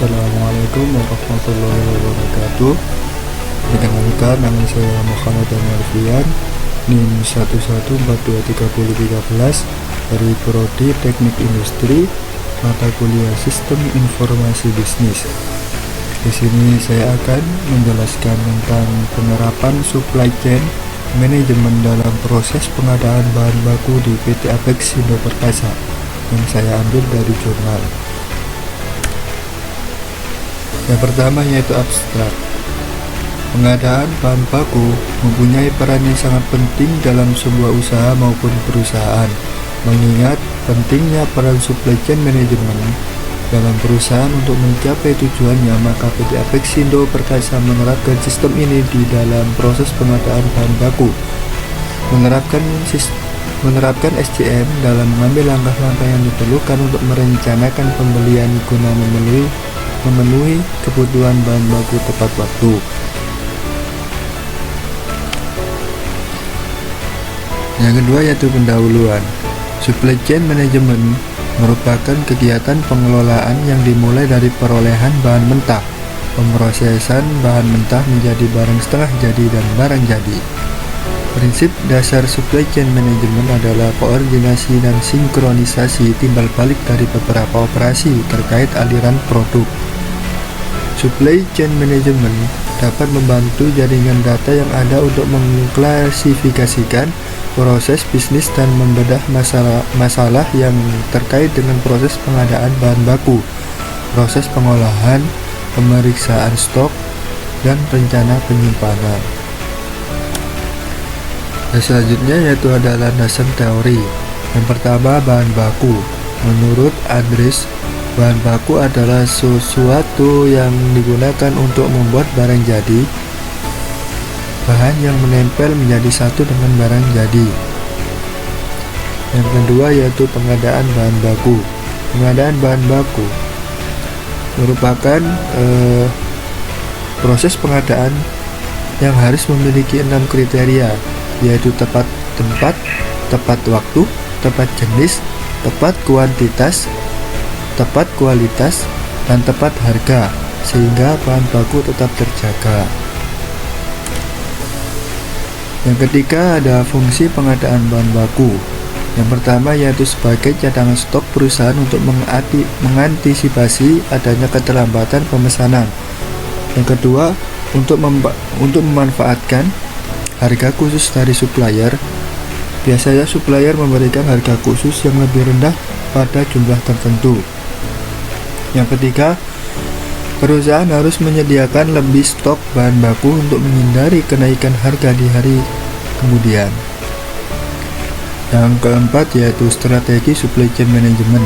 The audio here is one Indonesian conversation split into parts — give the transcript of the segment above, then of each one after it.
Assalamualaikum warahmatullahi wabarakatuh. Perkenalkan, nama saya Muhammad Alfian, NIM 11423013 dari Prodi Teknik Industri, mata kuliah Sistem Informasi Bisnis. Di sini saya akan menjelaskan tentang penerapan supply chain manajemen dalam proses pengadaan bahan baku di PT Apex Indo Perkasa yang saya ambil dari jurnal. Yang pertama yaitu abstrak. Pengadaan bahan baku mempunyai peran yang sangat penting dalam sebuah usaha maupun perusahaan, mengingat pentingnya peran supply chain management dalam perusahaan untuk mencapai tujuannya. Maka PT Apex Indo Perkasa menerapkan sistem ini di dalam proses pengadaan bahan baku. Menerapkan SCM dalam mengambil langkah-langkah yang diperlukan untuk merencanakan pembelian guna memenuhi kebutuhan bahan baku tepat waktu. Yang kedua yaitu pendahuluan. Supply chain management merupakan kegiatan pengelolaan yang dimulai dari perolehan bahan mentah, pemrosesan bahan mentah menjadi barang setengah jadi dan barang jadi. Prinsip dasar supply chain management adalah koordinasi dan sinkronisasi timbal balik dari beberapa operasi terkait aliran produk. Supply chain management dapat membantu jaringan data yang ada untuk mengklasifikasikan proses bisnis dan membedah masalah yang terkait dengan proses pengadaan bahan baku, proses pengolahan, pemeriksaan stok, dan rencana penyimpanan. Dan selanjutnya yaitu ada landasan teori. Yang pertama, bahan baku. Menurut Andres, bahan baku adalah sesuatu yang digunakan untuk membuat barang jadi, bahan yang menempel menjadi satu dengan barang jadi. Yang kedua yaitu pengadaan bahan baku. Pengadaan bahan baku merupakan proses pengadaan yang harus memiliki 6 kriteria, yaitu tepat tempat, tepat waktu, tepat jenis, tepat kuantitas, tepat kualitas, dan tepat harga, sehingga bahan baku tetap terjaga. Yang ketiga ada fungsi pengadaan bahan baku. Yang pertama yaitu sebagai cadangan stok perusahaan untuk mengantisipasi adanya keterlambatan pemesanan. Yang kedua untuk memanfaatkan harga khusus dari supplier. Biasanya supplier memberikan harga khusus yang lebih rendah pada jumlah tertentu. Yang ketiga, perusahaan harus menyediakan lebih stok bahan baku untuk menghindari kenaikan harga di hari kemudian. Yang keempat yaitu strategi supply chain management.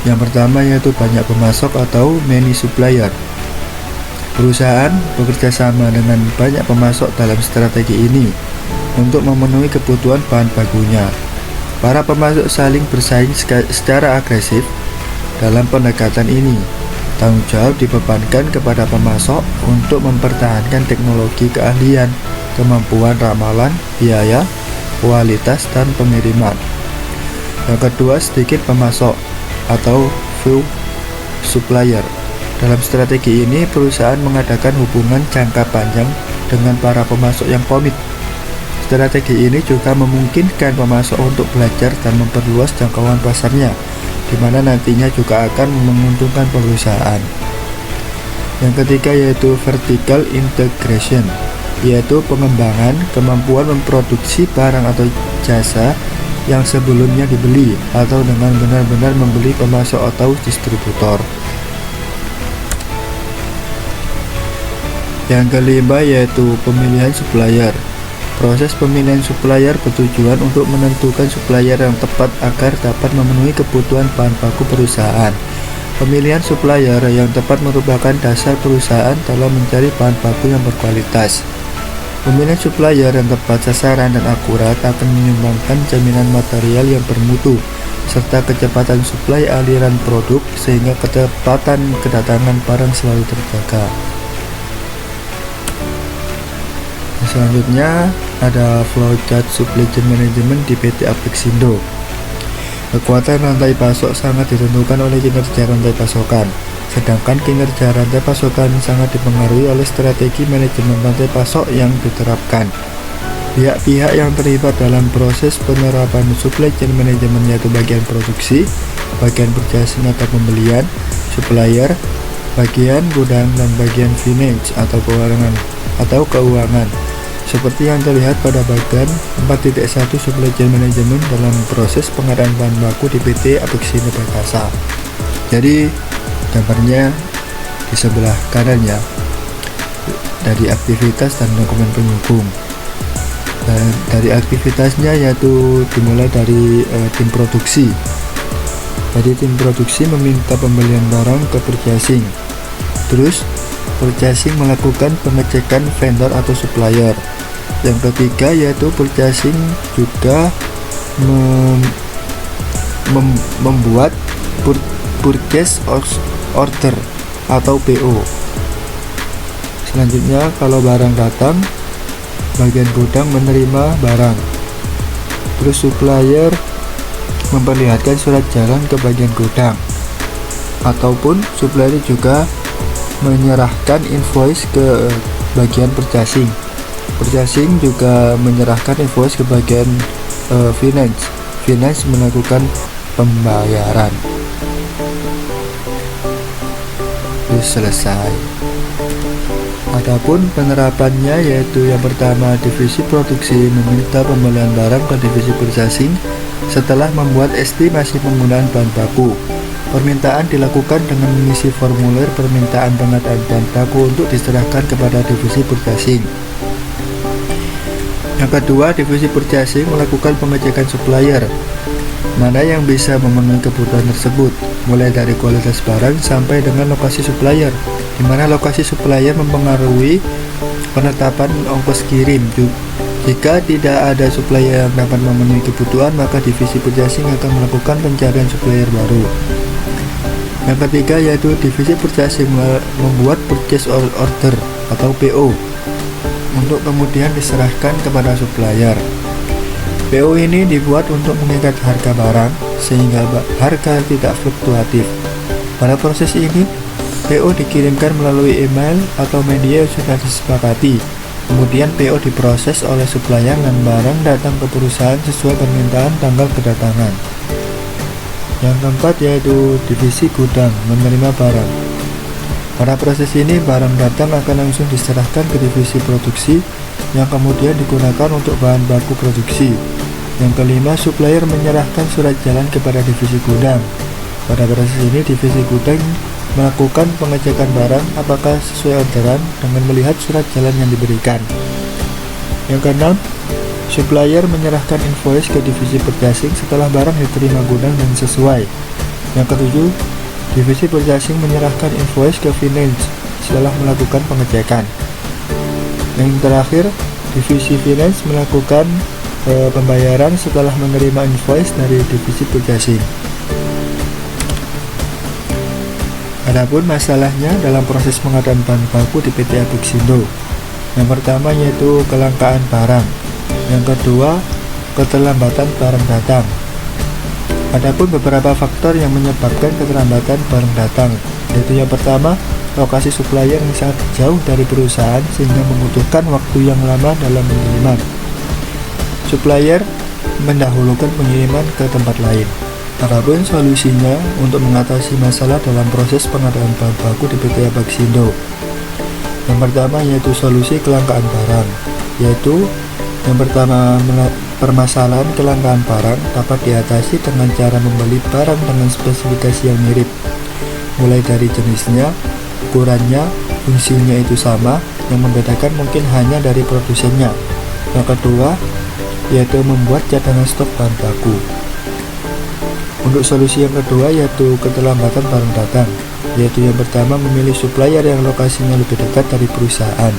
Yang pertama yaitu banyak pemasok atau many supplier. Perusahaan bekerja sama dengan banyak pemasok dalam strategi ini untuk memenuhi kebutuhan bahan bakunya. Para pemasok saling bersaing secara agresif dalam pendekatan ini. Tanggung jawab dibebankan kepada pemasok untuk mempertahankan teknologi keahlian, kemampuan ramalan, biaya, kualitas, dan pengiriman. Yang kedua, sedikit pemasok atau few supplier. Dalam strategi ini, perusahaan mengadakan hubungan jangka panjang dengan para pemasok yang komit. Strategi ini juga memungkinkan pemasok untuk belajar dan memperluas jangkauan pasarnya, di mana nantinya juga akan menguntungkan perusahaan. Yang ketiga yaitu vertical integration, yaitu pengembangan kemampuan memproduksi barang atau jasa yang sebelumnya dibeli atau dengan benar-benar membeli pemasok atau distributor. Yang kelima yaitu pemilihan supplier. Proses pemilihan supplier bertujuan untuk menentukan supplier yang tepat agar dapat memenuhi kebutuhan bahan baku perusahaan. Pemilihan supplier yang tepat merupakan dasar perusahaan dalam mencari bahan baku yang berkualitas. Pemilihan supplier yang tepat sasaran dan akurat akan menyumbangkan jaminan material yang bermutu, serta kecepatan suplai aliran produk sehingga ketepatan kedatangan barang selalu terjaga. Selanjutnya ada flowchart supply chain management di PT Apex Indo. Kekuatan rantai pasok sangat ditentukan oleh kinerja rantai pasokan. Sedangkan kinerja rantai pasokan sangat dipengaruhi oleh strategi manajemen rantai pasok yang diterapkan. Pihak-pihak yang terlibat dalam proses penerapan supply chain management yaitu bagian produksi, bagian purchasing atau pembelian, supplier, bagian gudang, dan bagian finance atau keuangan. Seperti yang terlihat pada bagian 4.1 supply chain management dalam proses pengadaan bahan baku di PT Apexindo Perkasa. Jadi gambarnya di sebelah kanannya dari aktivitas dan dokumen penyokong. Dan dari aktivitasnya yaitu dimulai dari tim produksi. Jadi tim produksi meminta pembelian barang ke purchasing. Terus purchasing melakukan pengecekan vendor atau supplier. Yang ketiga yaitu purchasing juga membuat purchase order atau PO. Selanjutnya kalau barang datang, bagian gudang menerima barang. Terus supplier memperlihatkan surat jalan ke bagian gudang, ataupun supplier juga menyerahkan invoice ke bagian purchasing. Purchasing juga menyerahkan invoice ke bagian finance. Finance melakukan pembayaran. Terus selesai. Adapun penerapannya yaitu yang pertama, divisi produksi meminta pembelian barang ke divisi purchasing setelah membuat estimasi penggunaan bahan baku. Permintaan dilakukan dengan mengisi formulir permintaan pengadaan bahan baku untuk diserahkan kepada divisi purchasing. Yang kedua, divisi purchasing melakukan pengecekan supplier, mana yang bisa memenuhi kebutuhan tersebut, mulai dari kualitas barang sampai dengan lokasi supplier, di mana lokasi supplier mempengaruhi penetapan ongkos kirim. Jika tidak ada supplier yang dapat memenuhi kebutuhan, maka divisi purchasing akan melakukan pencarian supplier baru. Yang ketiga yaitu divisi purchasing membuat purchase order atau PO untuk kemudian diserahkan kepada supplier. PO ini dibuat untuk mengikat harga barang sehingga harga tidak fluktuatif. Pada proses ini, PO dikirimkan melalui email atau media yang sudah disepakati. Kemudian PO diproses oleh supplier dan barang datang ke perusahaan sesuai permintaan tanggal kedatangan. Yang keempat yaitu divisi gudang menerima barang. Pada proses ini, barang datang akan langsung diserahkan ke divisi produksi yang kemudian digunakan untuk bahan baku produksi. Yang kelima, supplier menyerahkan surat jalan kepada divisi gudang. Pada proses ini, divisi gudang melakukan pengecekan barang apakah sesuai orderan dengan melihat surat jalan yang diberikan. Yang keenam, supplier menyerahkan invoice ke divisi purchasing setelah barang diterima gudang dan sesuai. Yang ketujuh, divisi purchasing menyerahkan invoice ke finance setelah melakukan pengecekan. Yang terakhir, divisi finance melakukan pembayaran setelah menerima invoice dari divisi purchasing. Adapun masalahnya dalam proses pengadaan bahan baku di PT Apexindo. Yang pertama yaitu kelangkaan barang. Yang kedua, keterlambatan barang datang. Adapun beberapa faktor yang menyebabkan keterlambatan barang datang, yaitu yang pertama, lokasi supplier yang sangat jauh dari perusahaan sehingga membutuhkan waktu yang lama dalam pengiriman. Supplier mendahulukan pengiriman ke tempat lain. Adapun solusinya untuk mengatasi masalah dalam proses pengadaan bahan baku di PT Apexindo. Yang pertama yaitu solusi kelangkaan barang, yaitu yang pertama, permasalahan kelangkaan barang dapat diatasi dengan cara membeli barang dengan spesifikasi yang mirip, mulai dari jenisnya, ukurannya, fungsinya itu sama, yang membedakan mungkin hanya dari produsennya. Yang kedua, yaitu membuat cadangan stok bahan baku. Untuk solusi yang kedua yaitu keterlambatan barang datang, yaitu yang pertama memilih supplier yang lokasinya lebih dekat dari perusahaan.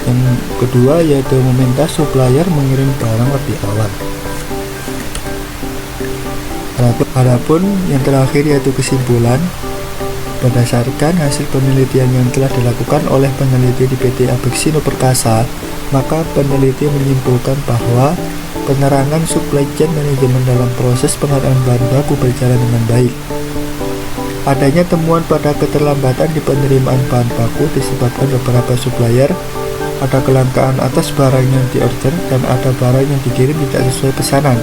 Yang kedua yaitu meminta supplier mengirim barang lebih awal. Adapun yang terakhir yaitu kesimpulan. Berdasarkan hasil penelitian yang telah dilakukan oleh peneliti di PT Apexindo Perkasa, maka peneliti menyimpulkan bahwa penerangan supply chain manajemen dalam proses pengadaan bahan baku berjalan dengan baik. Adanya temuan pada keterlambatan di penerimaan bahan baku disebabkan beberapa supplier ada kelangkaan atas barang yang diorder dan ada barang yang dikirim tidak sesuai pesanan.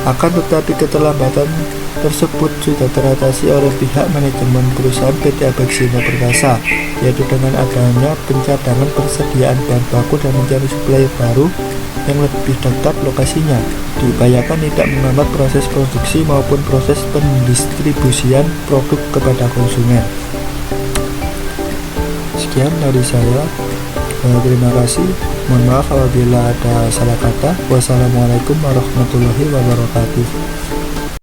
Akan tetapi keterlambatan tersebut sudah teratasi oleh pihak manajemen perusahaan PT Apexindo Perkasa, yaitu dengan adanya pencadangan persediaan bahan baku dan mencari supplier baru yang lebih dekat lokasinya. Diupayakan tidak menghambat proses produksi maupun proses pendistribusian produk kepada konsumen. Sekian dari saya. Terima kasih. Mohon maaf apabila ada salah kata. Wassalamualaikum warahmatullahi wabarakatuh.